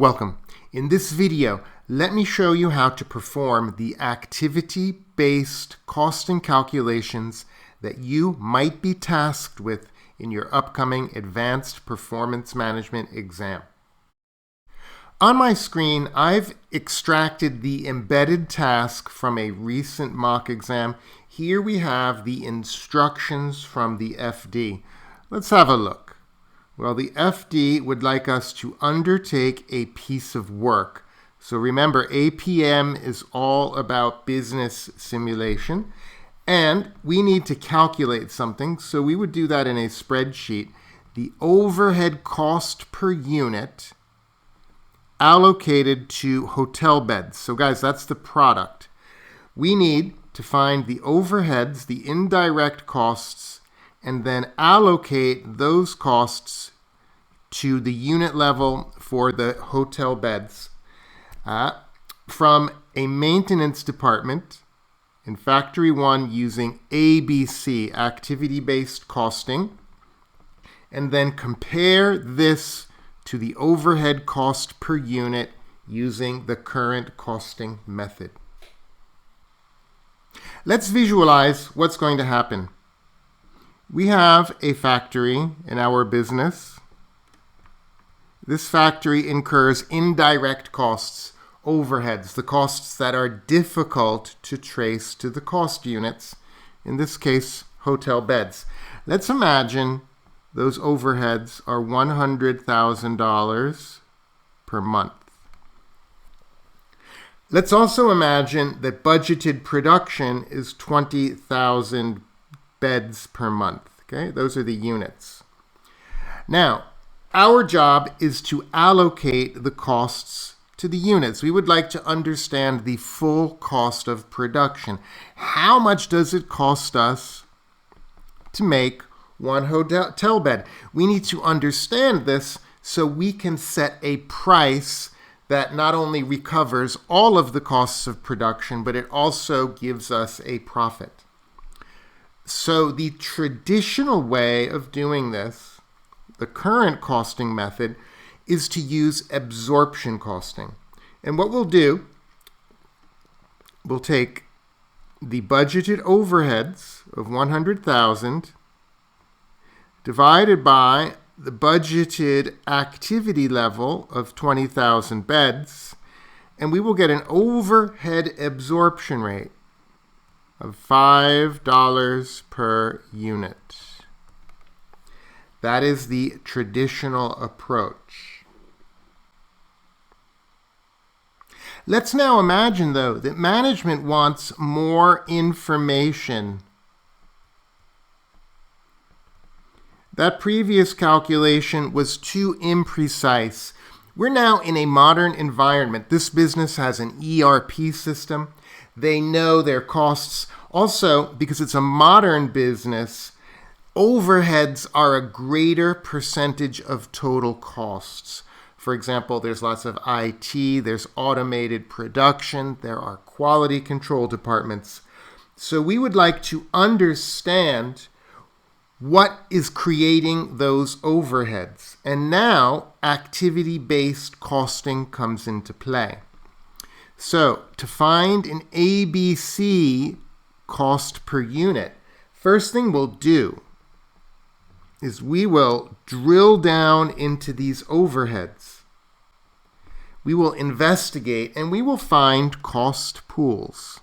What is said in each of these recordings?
Welcome. In this video, let me show you how to perform the activity-based costing calculations that you might be tasked with in your upcoming Advanced Performance Management exam. On my screen, I've extracted the embedded task from a recent mock exam. Here we have the instructions from the FD. Let's have a look. Well, the FD would like us to undertake a piece of work. So remember, APM is all about business simulation, and we need to calculate something. So we would do that in a spreadsheet. The overhead cost per unit allocated to hotel beds. So guys, that's the product. We need to find the overheads, the indirect costs, and then allocate those costs to the unit level for the hotel beds from a maintenance department in Factory 1 using ABC, activity-based costing, and then compare this to the overhead cost per unit using the current costing method. Let's visualize what's going to happen. We have a factory in our business. This factory incurs indirect costs, overheads, the costs that are difficult to trace to the cost units, in this case, hotel beds. Let's imagine those overheads are $100,000 per month. Let's also imagine that budgeted production is 20,000 beds per month. Okay, those are the units. Now, our job is to allocate the costs to the units. We would like to understand the full cost of production. How much does it cost us to make one hotel bed? We need to understand this so we can set a price that not only recovers all of the costs of production, but it also gives us a profit. So the traditional way of doing this, the current costing method, is to use absorption costing. And what we'll do, we'll take the budgeted overheads of 100,000 divided by the budgeted activity level of 20,000 beds, and we will get an overhead absorption rate of $5 per unit. That is the traditional approach. Let's now imagine, though, that management wants more information. That previous calculation was too imprecise. We're now in a modern environment. This business has an ERP system. They know their costs. Also, because it's a modern business, overheads are a greater percentage of total costs. For example, there's lots of IT, there's automated production, there are quality control departments. So we would like to understand what is creating those overheads. And now activity-based costing comes into play. So to find an ABC cost per unit, first thing we'll do is we will drill down into these overheads. We will investigate and we will find cost pools.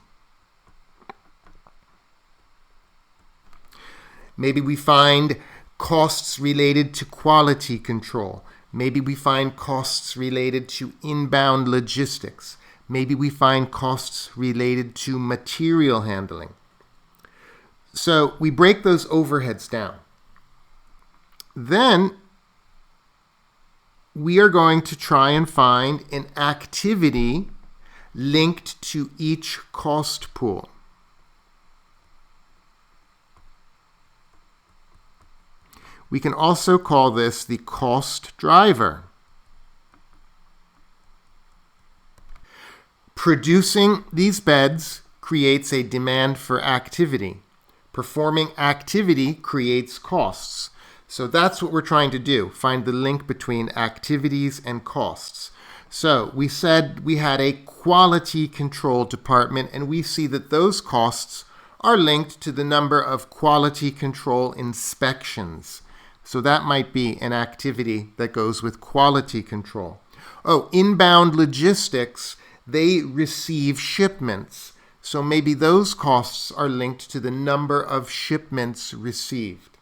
Maybe we find costs related to quality control. Maybe we find costs related to inbound logistics. Maybe we find costs related to material handling. So we break those overheads down. Then we are going to try and find an activity linked to each cost pool. We can also call this the cost driver. Producing these beds creates a demand for activity. Performing activity creates costs. So that's what we're trying to do, find the link between activities and costs. So we said we had a quality control department, and we see that those costs are linked to the number of quality control inspections. So that might be an activity that goes with quality control. Oh, inbound logistics, they receive shipments. So maybe those costs are linked to the number of shipments received.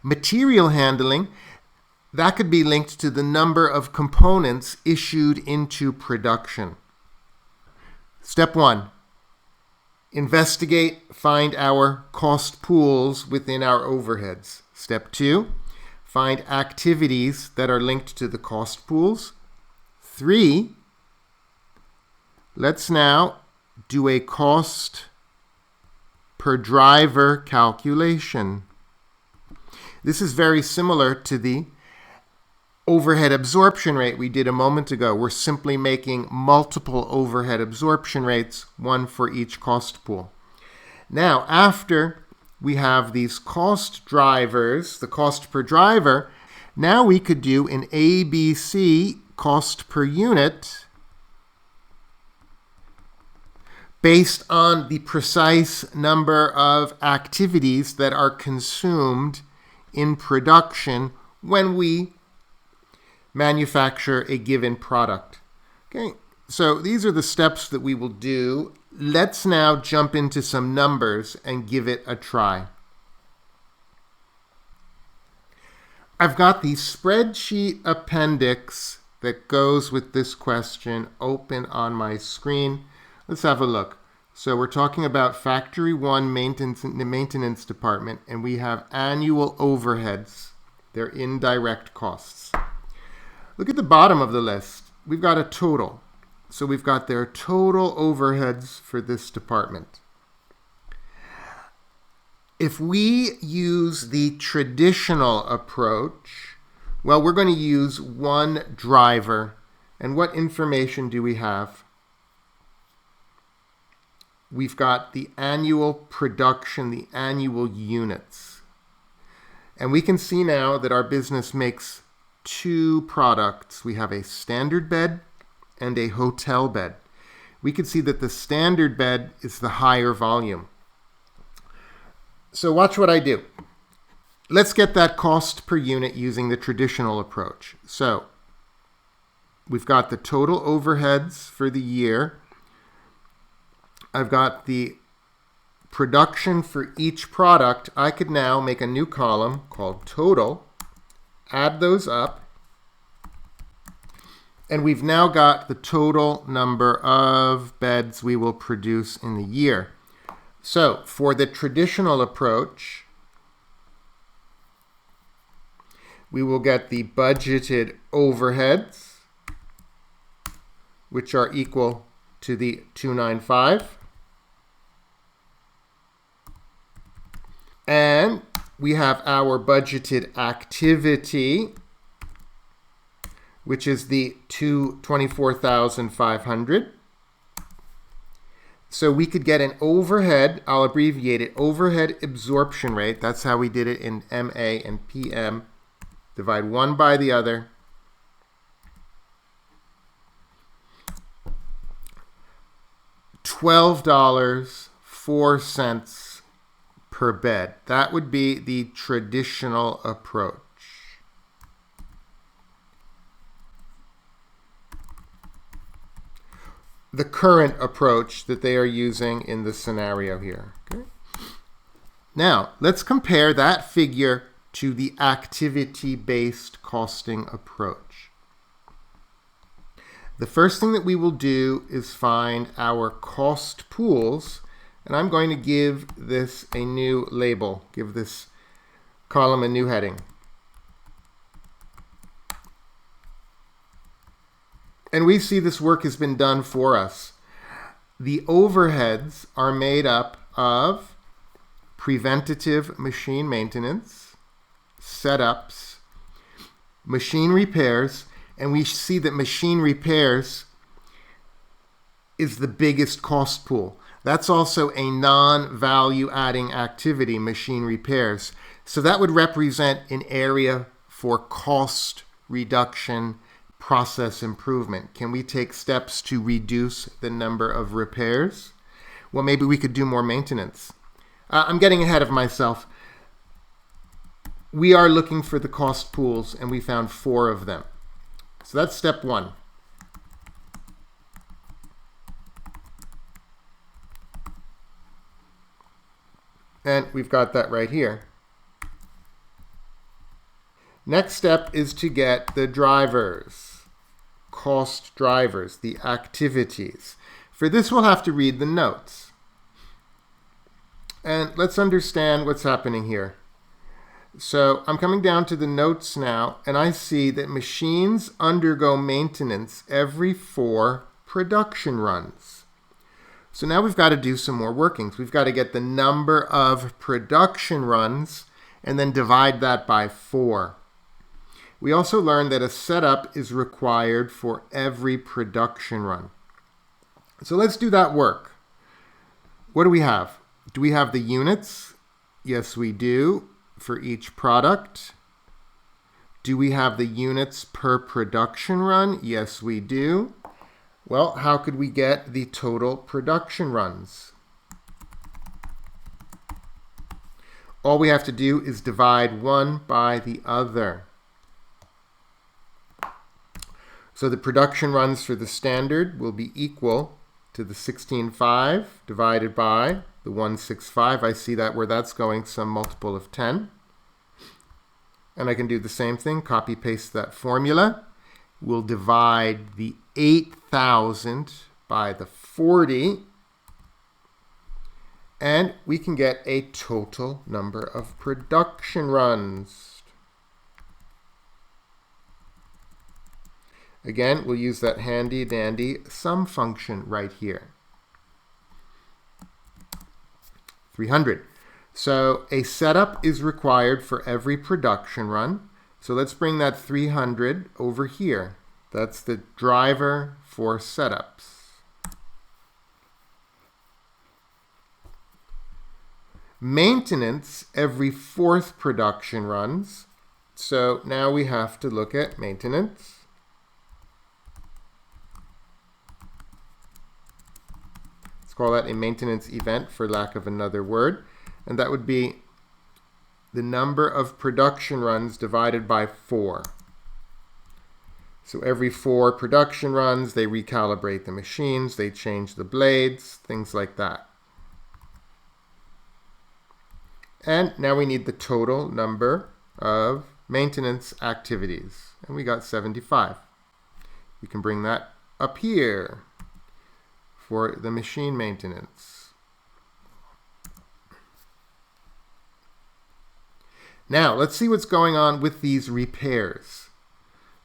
Material handling, that could be linked to the number of components issued into production. Step 1, investigate, find our cost pools within our overheads. Step 2, find activities that are linked to the cost pools. 3, let's now do a cost per driver calculation. This is very similar to the overhead absorption rate we did a moment ago. We're simply making multiple overhead absorption rates, one for each cost pool. Now, after we have these cost drivers, the cost per driver, now we could do an ABC cost per unit based on the precise number of activities that are consumed in production when we manufacture a given product. Okay, so these are the steps that we will do. Let's now jump into some numbers and give it a try. I've got the spreadsheet appendix that goes with this question open on my screen. Let's have a look. So we're talking about Factory 1 maintenance department, and we have annual overheads. They're indirect costs. Look at the bottom of the list. We've got a total. So we've got their total overheads for this department. If we use the traditional approach, well, we're going to use one driver. And what information do we have? We've got the annual production, the annual units. And we can see now that our business makes two products. We have a standard bed and a hotel bed. We can see that the standard bed is the higher volume. So watch what I do. Let's get that cost per unit using the traditional approach. So we've got the total overheads for the year. I've got the production for each product. I could now make a new column called total, add those up, and we've now got the total number of beds we will produce in the year. So for the traditional approach, we will get the budgeted overheads, which are equal to the 295. And we have our budgeted activity, which is the 24,500. So we could get an overhead, I'll abbreviate it, overhead absorption rate. That's how we did it in MA and PM. Divide one by the other. $12.04 per bed. That would be the traditional approach. The current approach that they are using in the scenario here. Okay. Now, let's compare that figure to the activity-based costing approach. The first thing that we will do is find our cost pools, and I'm going to give this a new label, give this column a new heading. And we see this work has been done for us. The overheads are made up of preventative machine maintenance, setups, machine repairs, and we see that machine repairs is the biggest cost pool. That's also a non-value adding activity, machine repairs. So that would represent an area for cost reduction process improvement? Can we take steps to reduce the number of repairs? Well, maybe we could do more maintenance. I'm getting ahead of myself. We are looking for the cost pools, and we found 4 of them. So that's step 1. And we've got that right here. Next step is to get the drivers, cost drivers, the activities. For this, we'll have to read the notes. And let's understand what's happening here. So I'm coming down to the notes now, and I see that machines undergo maintenance every 4 production runs. So now we've got to do some more workings. We've got to get the number of production runs and then divide that by 4. We also learned that a setup is required for every production run. So let's do that work. What do we have? Do we have the units? Yes, we do, for each product. Do we have the units per production run? Yes, we do. Well, how could we get the total production runs? All we have to do is divide one by the other. So the production runs for the standard will be equal to the 16.5 divided by the 165. I see that where that's going, some multiple of 10. And I can do the same thing, copy paste that formula. We'll divide the 8,000 by the 40. And we can get a total number of production runs. Again, we'll use that handy dandy sum function right here. 300. So a setup is required for every production run. So let's bring that 300 over here. That's the driver for setups. Maintenance every 4th production runs. So now we have to look at maintenance. Let's call that a maintenance event for lack of another word. And that would be the number of production runs divided by 4. So every 4 production runs, they recalibrate the machines, they change the blades, things like that. And now we need the total number of maintenance activities. And we got 75. We can bring that up here for the machine maintenance. Now, let's see what's going on with these repairs.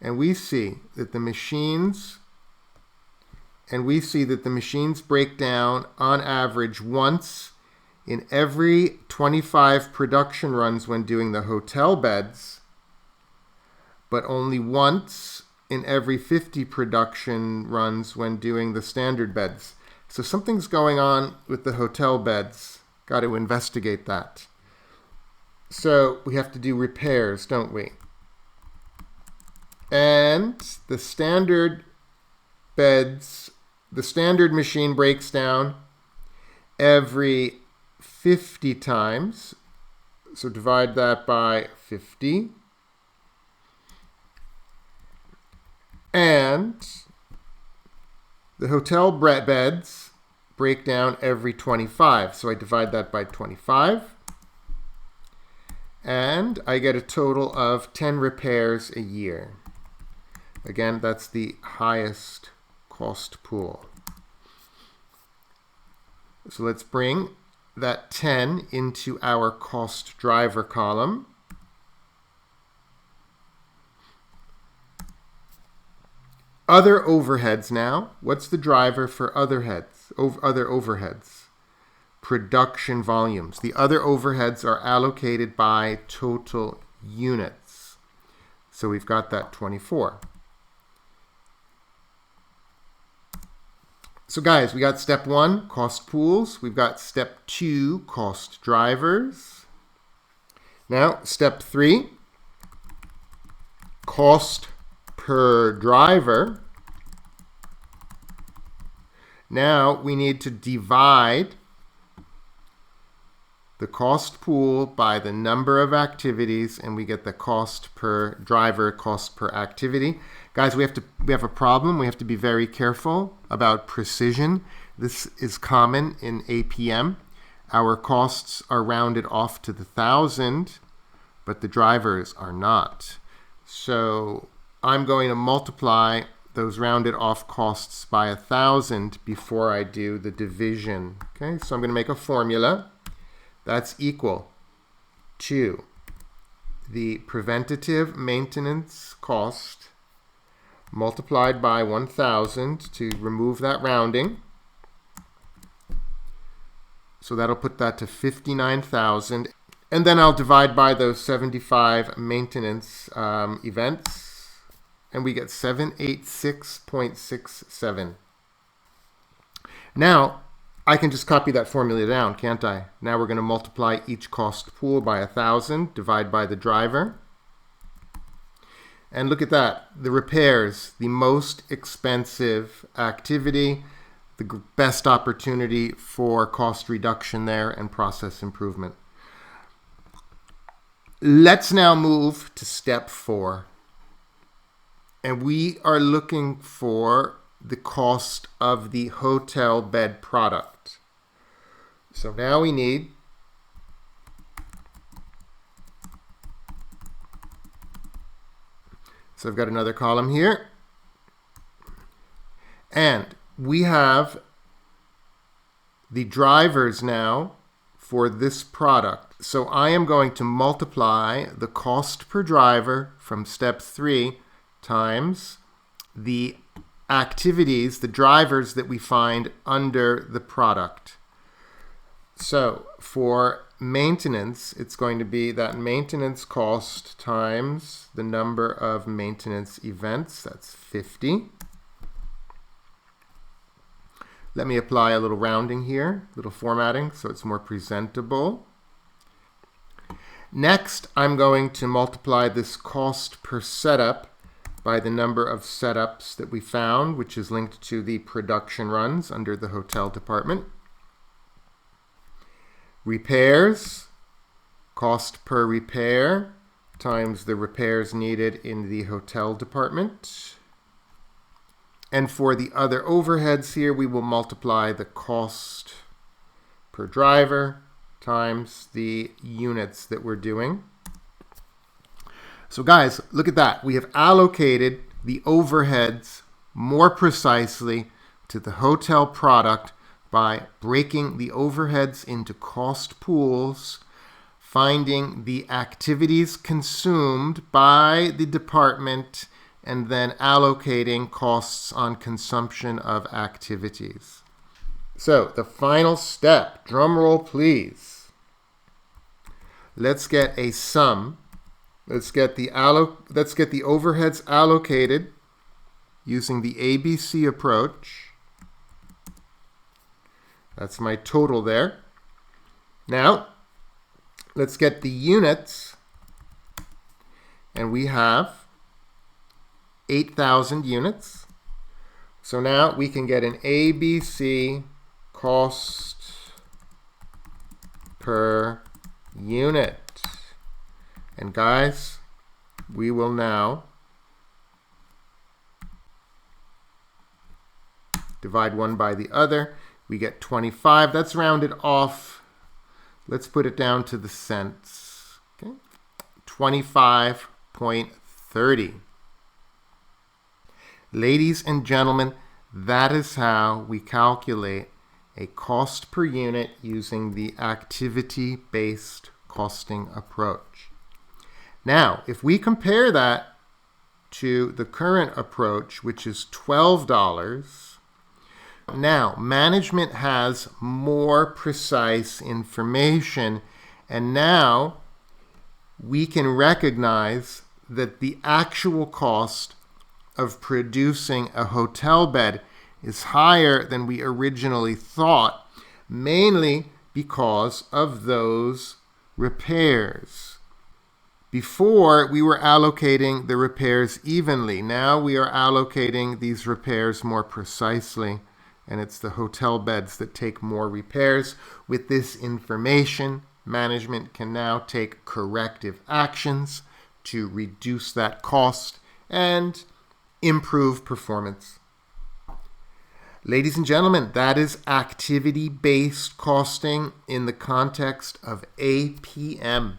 And we see that the machines break down on average once in every 25 production runs when doing the hotel beds, but only once in every 50 production runs when doing the standard beds. So something's going on with the hotel beds. Got to investigate that. So we have to do repairs, don't we? And the standard beds, the standard machine breaks down every 50 times. So divide that by 50. And the hotel beds break down every 25. So I divide that by 25. And I get a total of 10 repairs a year. Again, that's the highest cost pool. So let's bring that 10 into our cost driver column. Other overheads now. What's the driver for other overheads? Production volumes. The other overheads are allocated by total units. So we've got that 24. So guys, we got step 1, cost pools. We've got step 2, cost drivers. Now, step 3, cost per driver. Now we need to divide the cost pool by the number of activities, and we get the cost per driver, cost per activity. Guys, we have a problem. We have to be very careful about precision. This is common in APM. Our costs are rounded off to the 1,000, but the drivers are not. So I'm going to multiply those rounded off costs by 1,000 before I do the division. Okay, so I'm going to make a formula. That's equal to the preventative maintenance cost multiplied by 1,000 to remove that rounding. So that'll put that to 59,000. And then I'll divide by those 75 maintenance events, and we get 786.67. Now, I can just copy that formula down, can't I? Now we're going to multiply each cost pool by 1,000, divide by the driver. And look at that, the repairs, the most expensive activity, the best opportunity for cost reduction there and process improvement. Let's now move to step 4. And we are looking for the cost of the hotel bed product. So now we need so I've got another column here, and we have the drivers now for this product. So I am going to multiply the cost per driver from step 3 times the activities, the drivers that we find under the product. So for maintenance, it's going to be that maintenance cost times the number of maintenance events. That's 50. Let me apply a little rounding here, little formatting, so it's more presentable. Next, I'm going to multiply this cost per setup by the number of setups that we found, which is linked to the production runs under the hotel department. Repairs, cost per repair times the repairs needed in the hotel department. And for the other overheads here, we will multiply the cost per driver times the units that we're doing. So guys, look at that. We have allocated the overheads more precisely to the hotel product by breaking the overheads into cost pools, finding the activities consumed by the department, and then allocating costs on consumption of activities. So the final step, drum roll please. Let's get a sum. Let's get the overheads allocated using the ABC approach. That's my total there. Now, let's get the units, and we have 8,000 units. So now we can get an ABC cost per unit. And guys, we will now divide one by the other. We get 25. That's rounded off. Let's put it down to the cents. Okay, 25.30. Ladies and gentlemen, that is how we calculate a cost per unit using the activity-based costing approach. Now, if we compare that to the current approach, which is $12, now management has more precise information, and now we can recognize that the actual cost of producing a hotel bed is higher than we originally thought, mainly because of those repairs. Before, we were allocating the repairs evenly. Now we are allocating these repairs more precisely, and it's the hotel beds that take more repairs. With this information, management can now take corrective actions to reduce that cost and improve performance. Ladies and gentlemen, that is activity-based costing in the context of APM.